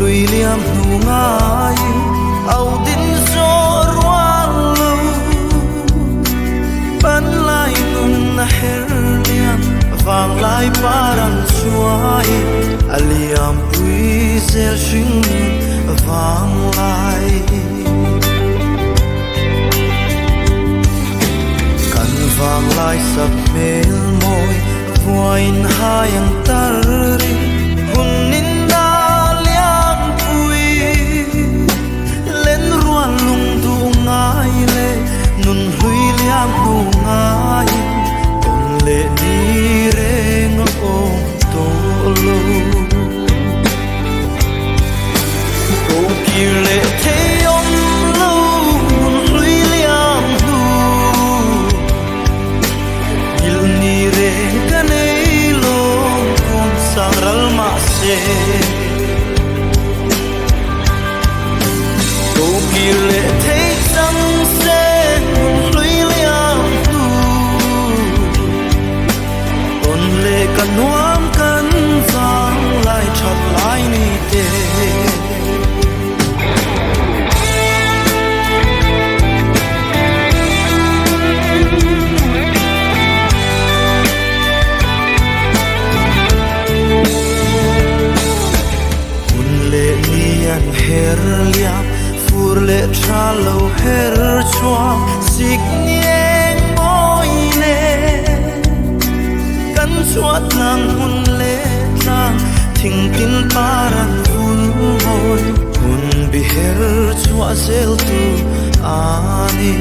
hui liam nu ngai au din zo ruang lu ban lai nun na her liam vang lai paran chuai aliam pui zel shing vang lai kan vang lai sap mel moi voin hayang tarri hunin da liam pui len ruan lung du ngai le nun hui liam nu ngai ton le ni re ngo ong to lo ko ki le te om lo nun hui liam nu il ni re ka nei lo kon sang ral ma se ko ki le te sang se nun hui liam nu ton le ka nuam kan vang lai chat lai ni te her liam fur le chalo her chua sig nieng moi ne kan chuat nang hun le tlang thing tin paran hun moi hun bi her chua zel tu ani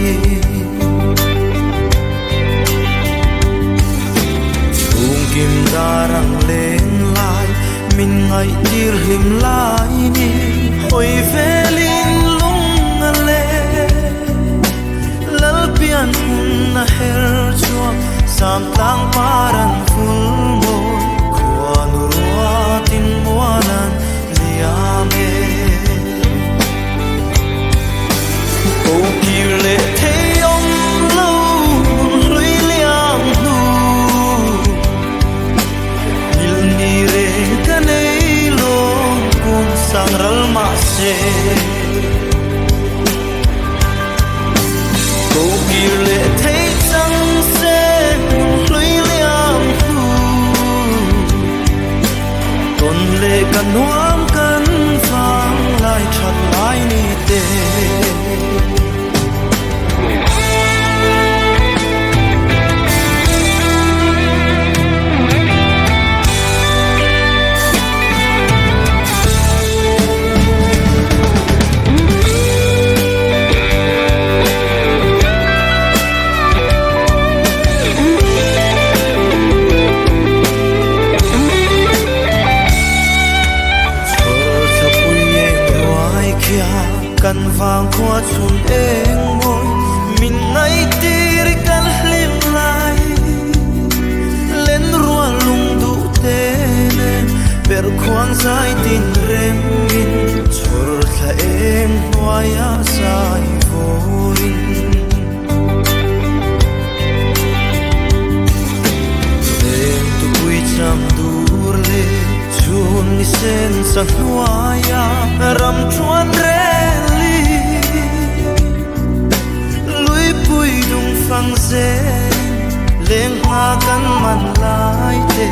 ung kim darang leng lai min ngai tir him lai ni oi velin lung ale lal pian hun na her chuak sam tlang paran ful mo khuan ruwa tin muanan liame ko ki le the om lo hlui liam nu il ni re ka nei lo kun sang ral ma se ko ki le thei sang se hlui liam nu ton le kan nuam kan vang lai chat lai ni te kan vang qua chun eng moi min ngai tir kan hlim lai len ruan lung du te ne per khoang zai tin rem min chur tha em noya sai voin em tu pui cham dur le chun ni sen sa noya ram chuan re phang ze leng ma kan man lai te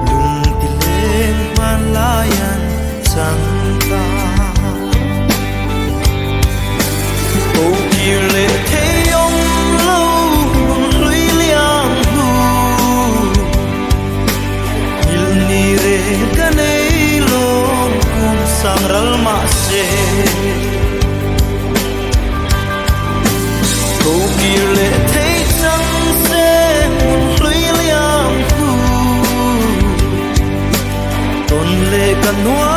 lung ti leng man lai an sang ta ko ki le the om lo hlui liam nu il ni re ka nei lo kun sang ral ma se ko ki le no